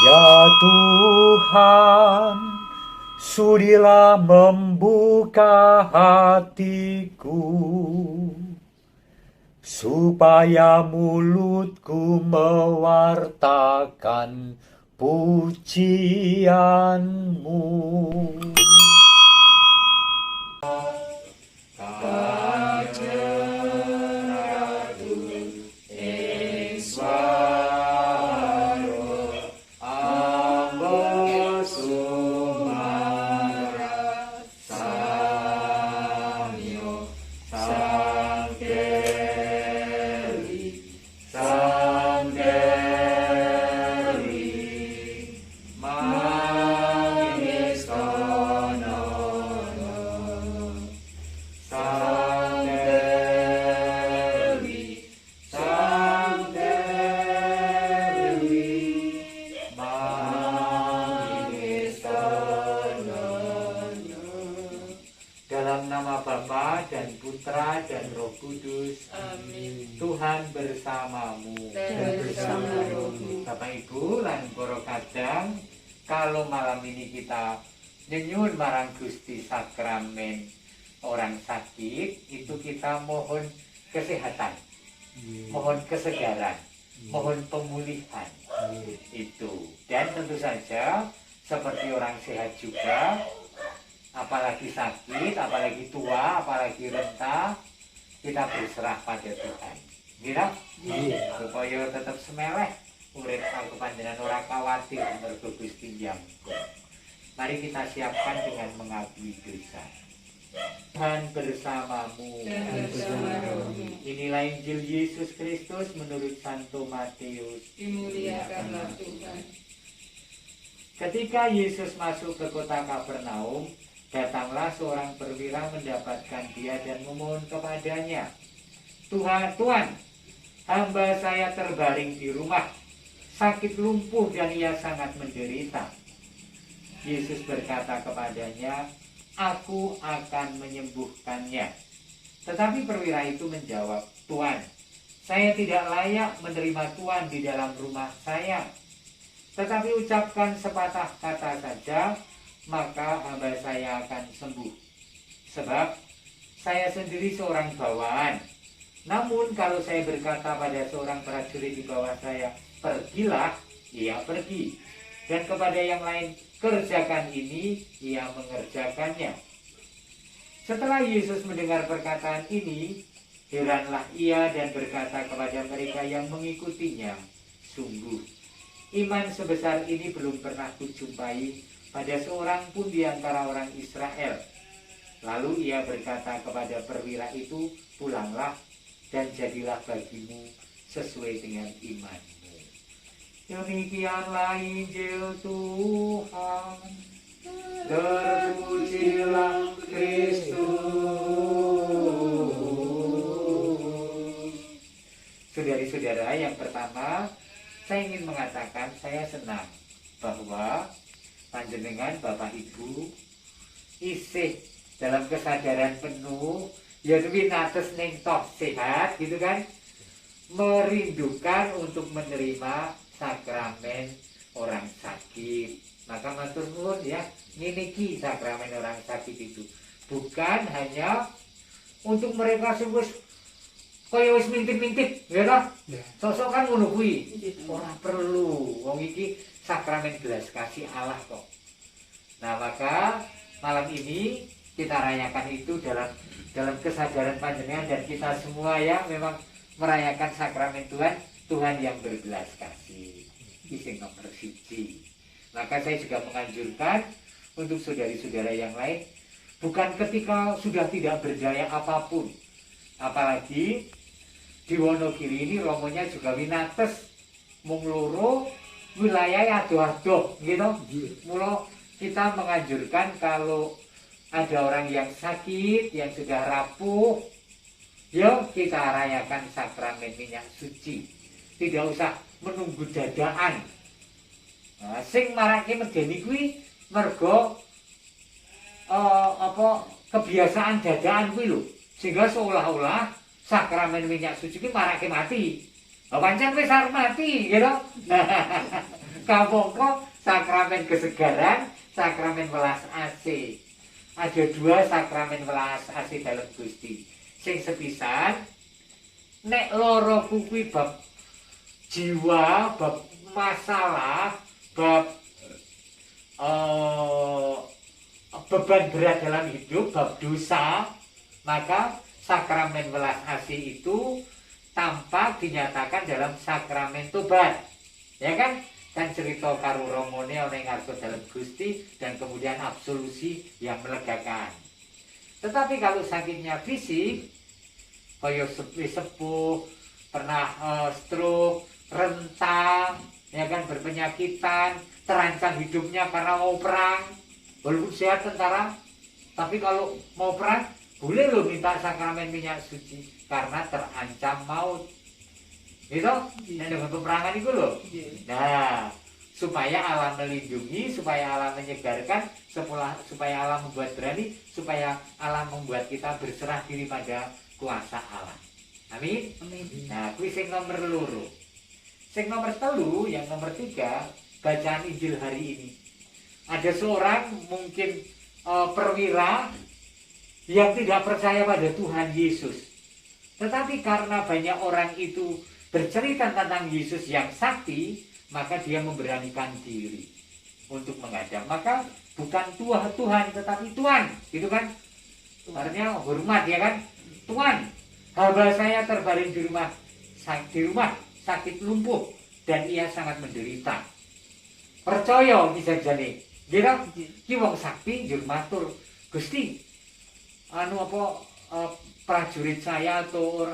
Ya Tuhan, sudilah membuka hatiku, supaya mulutku mewartakan pujianmu. Dalam nama Bapa dan Putra dan Roh Kudus. Amin. Tuhan bersamamu. Dan bersama rohmu. Bapak Ibu lan para kadang, kalau malam ini kita nyenyun marang Gusti sakramen orang sakit, itu kita mohon kesehatan, mohon kesegaran, mohon pemulihan. Itu. Dan tentu saja seperti orang sehat juga, apalagi sakit, apalagi tua, apalagi renta, kita berserah pada Tuhan. Gitu? Supaya tetap semeleh urip aku panjenengan ora khawatir mergo Gusti njangkep. Mari kita siapkan dengan mengakui dosa. Tuhan bersamamu. Dan bersama rohmu. Inilah Injil Yesus Kristus menurut Santo Matius. Dimuliakanlah Tuhan. Ketika Yesus masuk ke kota Kapernaum, datanglah seorang perwira mendapatkan dia dan memohon kepadanya, Tuhan, hamba saya terbaring di rumah, sakit lumpuh dan ia sangat menderita. Yesus berkata kepadanya, aku akan menyembuhkannya. Tetapi perwira itu menjawab, Tuhan, saya tidak layak menerima Tuhan di dalam rumah saya. Tetapi ucapkan sepatah kata saja, maka hamba saya akan sembuh. Sebab saya sendiri seorang bawahan. Namun kalau saya berkata pada seorang prajurit di bawah saya, pergilah, ia pergi. Dan kepada yang lain, kerjakan ini, ia mengerjakannya. Setelah Yesus mendengar perkataan ini, heranlah ia dan berkata kepada mereka yang mengikutinya, sungguh, iman sebesar ini belum pernah kujumpai pada seorang pun di antara orang Israel. Lalu ia berkata kepada perwira itu, pulanglah dan jadilah bagimu sesuai dengan imanmu. Demikianlah Injil Tuhan. Terpujilah Kristus. Saudari-saudara, yang pertama saya ingin mengatakan saya senang bahwa panjenengan Bapak Ibu isih dalam kesadaran penuh ya winates ning toh sehat gitu kan, merindukan untuk menerima sakramen orang sakit. Maka matur nuwun ya, ngene iki sakramen orang sakit itu bukan hanya untuk mereka sing wis kaya wis mintip-mintip ya toh. Sosok kan ngono kuwi. Ora perlu. Wong iki sakramen belas kasih Allah kok. Nah, maka malam ini kita rayakan itu dalam kesadaran panjenengan dan kita semua ya memang merayakan sakramen Tuhan yang berbelas kasih. Ini nomor 1. Maka saya juga menganjurkan untuk saudari-saudara yang lain, bukan ketika sudah tidak berdaya apapun, apalagi di Wonogiri ini romonya juga winates mung loro wilayah adoh-adoh gitu. Mula kita menganjurkan kalau ada orang yang sakit, yang sudah rapuh, yuk kita rayakan sakramen minyak suci. Tidak usah menunggu dadaan. Nah, sing marake medeni kuwi mergo kebiasaan dadaan kuwi lho. Sehingga seolah-olah sakramen minyak suci kuwi marake mati. Pancen wis arep mati, gitu. Kamangka sakramen kesegaran, sakramen welas asih. Ada 2 sakramen welas asih dalem Gusti. Sing sepisan nek lara kuwi bab jiwa, bab masalah, bab beban berat dalam hidup, bab dosa, maka sakramen welas asih itu tampak dinyatakan dalam sakramen tobat. Ya kan? Kan cerita karo Romone ana ing ngarep dalam Gusti dan kemudian absolusi yang melegakan. Tetapi kalau sakitnya fisik, kaya sepuh, pernah stroke, rentang, ya kan, berpenyakitan, terancam hidupnya karena mau perang, walaupun sehat tentara, tapi kalau mau perang boleh lo minta sakramen minyak suci karena terancam maut. Gitu? Yang dengan peperangan itu loh. Nah, supaya Allah melindungi, supaya Allah menyegarkan, supaya Allah membuat berani, supaya Allah membuat kita berserah diri pada kuasa Allah. Amin. Nah, kuwi sing nomor 2. Sing nomor 3, yang nomor 3, bacaan Injil hari ini. Ada seorang mungkin perwira yang tidak percaya pada Tuhan Yesus. Tetapi karena banyak orang itu bercerita tentang Yesus yang sakti, maka dia memberanikan diri untuk menghadap. Maka bukan Tuhan, tetapi Tuhan, gitu kan? Artinya hormat, ya kan? Tuhan, hamba saya terbaring di rumah sakit lumpuh dan ia sangat menderita. Percaya bisa jadi. Kira ki wong sakti njur matur, Gusti, prajurit saya atau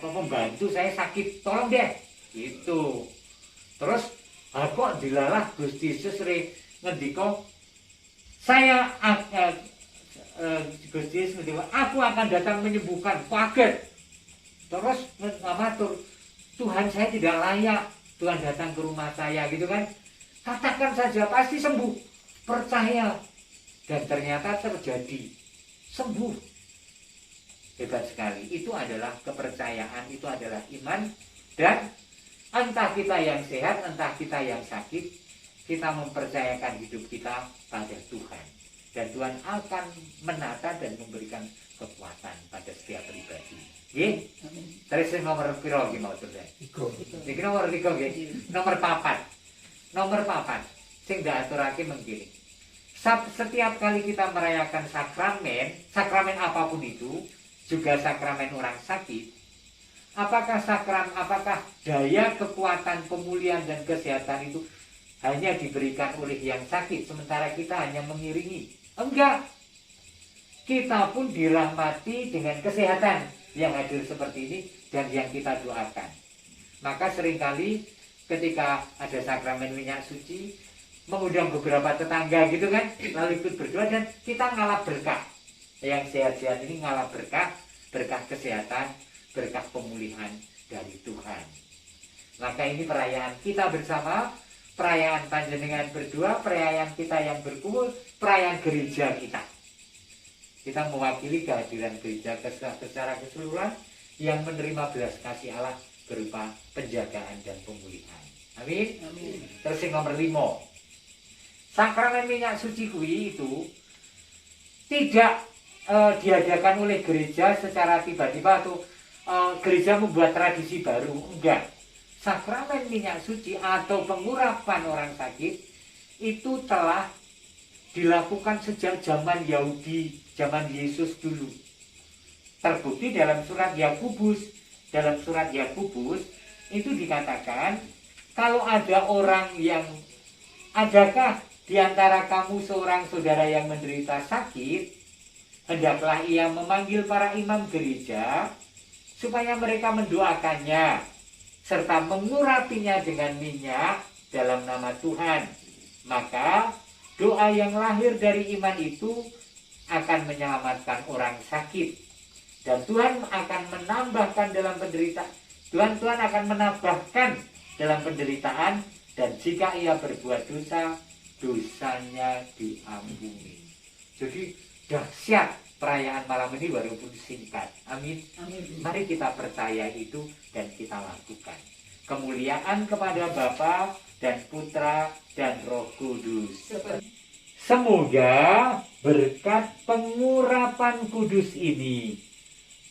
pembantu saya sakit, tolong deh. Gitu. Terus kok dilalah Gusti Yesus ngendika, saya Gusti Yesus ngendika, aku akan datang menyembuhkan. Kaget. Terus matur, Tuhan saya tidak layak Tuhan datang ke rumah saya, gitu kan? Katakan saja pasti sembuh. Percaya. Dan ternyata terjadi. Sembuh. Hebat sekali. Itu adalah kepercayaan, itu adalah iman. Dan entah kita yang sehat, entah kita yang sakit, kita mempercayakan hidup kita pada Tuhan. Dan Tuhan akan menata dan memberikan kekuatan pada setiap pribadi. Nggih. Terus nomor piro iki mau terus. Iki nomor 3 nggih. Nomor 4. Nomor 4 sing diaturake mengkini. Setiap kali kita merayakan sakramen apapun itu, juga sakramen orang sakit, apakah daya kekuatan pemulihan dan kesehatan itu hanya diberikan oleh yang sakit sementara kita hanya mengiringi? Enggak. Kita pun dirahmati dengan kesehatan yang hadir seperti ini dan yang kita doakan. Maka seringkali ketika ada sakramen minyak suci, mengundang beberapa tetangga gitu kan, lalu ikut berdoa dan kita ngalap berkah. Yang sehat-sehat ini ngalap berkah kesehatan, berkah pemulihan dari Tuhan. Maka ini perayaan kita bersama, perayaan panjenengan berdua, perayaan kita yang berkumpul, perayaan gereja kita. Kita mewakili kehadiran gereja secara keseluruhan yang menerima belas kasih Allah berupa penjagaan dan pemulihan. Amin. Terus yang nomor 5, sakramen minyak suci kuwi itu tidak diadakan oleh gereja secara tiba-tiba atau gereja membuat tradisi baru. Enggak. Sakramen minyak suci atau pengurapan orang sakit itu telah dilakukan sejak zaman Yahudi, zaman Yesus dulu. Terbukti dalam surat Yakobus. Dalam surat Yakobus itu dikatakan, kalau ada orang yang, adakah di antara kamu seorang saudara yang menderita sakit, hendaklah ia memanggil para imam gereja supaya mereka mendoakannya serta mengurapinya dengan minyak dalam nama Tuhan. Maka doa yang lahir dari iman itu akan menyelamatkan orang sakit. Dan Tuhan akan menambahkan dalam penderitaan. Tuhan akan menambahkan dalam penderitaan. Dan jika ia berbuat dosa, dosanya diampuni. Jadi dahsyat perayaan malam ini walaupun singkat. Amin. Mari kita percaya itu dan kita lakukan. Kemuliaan kepada Bapa dan Putra, dan Roh Kudus. seperti Semoga berkat pengurapan kudus ini,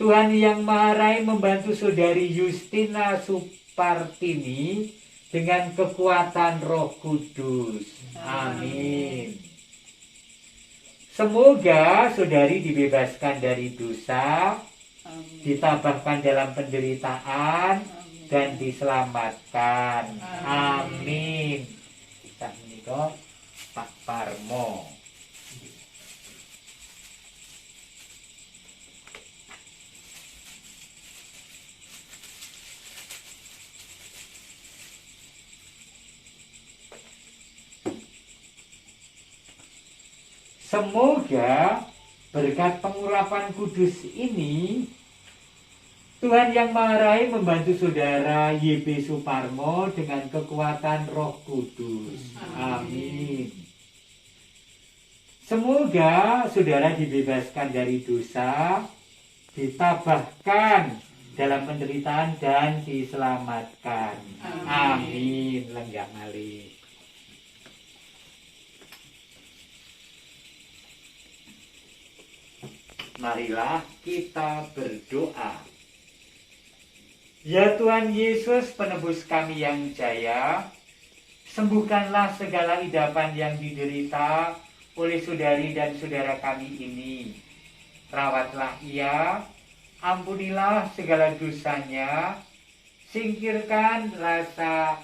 Tuhan Yang Maha Rai membantu Saudari Justina Supartini dengan kekuatan Roh Kudus. Amin. Semoga Saudari dibebaskan dari dosa, Amin. ditabahkan dalam penderitaan, dan diselamatkan. Amin. Sak menika Pak Parmo. Semoga berkat pengurapan kudus ini, Tuhan Yang Maha Rai membantu Saudara YB Suparmo dengan kekuatan Roh Kudus. Amin. Semoga Saudara dibebaskan dari dosa, ditabahkan dalam penderitaan, dan diselamatkan. Amin. Lenggak malih. Marilah kita berdoa. Ya Tuhan Yesus, penebus kami yang jaya, sembuhkanlah segala idapan yang diderita oleh saudari dan saudara kami ini. Rawatlah ia, ampunilah segala dosanya, singkirkan rasa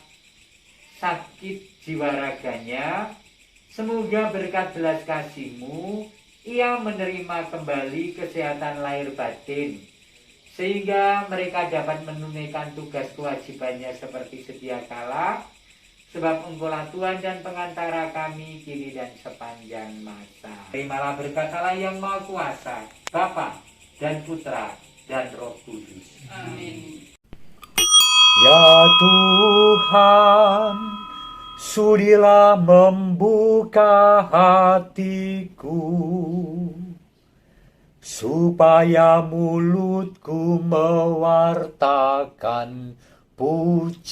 sakit jiwa raganya. Semoga berkat belas kasih-Mu, ia menerima kembali kesehatan lahir batin, sehingga mereka dapat menunaikan tugas kewajibannya seperti sedia kala, sebab Engkaulah Tuhan dan pengantara kami kini dan sepanjang masa. Terimalah berkat Allah yang Maha Kuasa, Bapa dan Putra dan Roh Kudus. Amin. Ya Tuhan, sudilah membuka hatiku, supaya mulutku mewartakan pujian-Mu.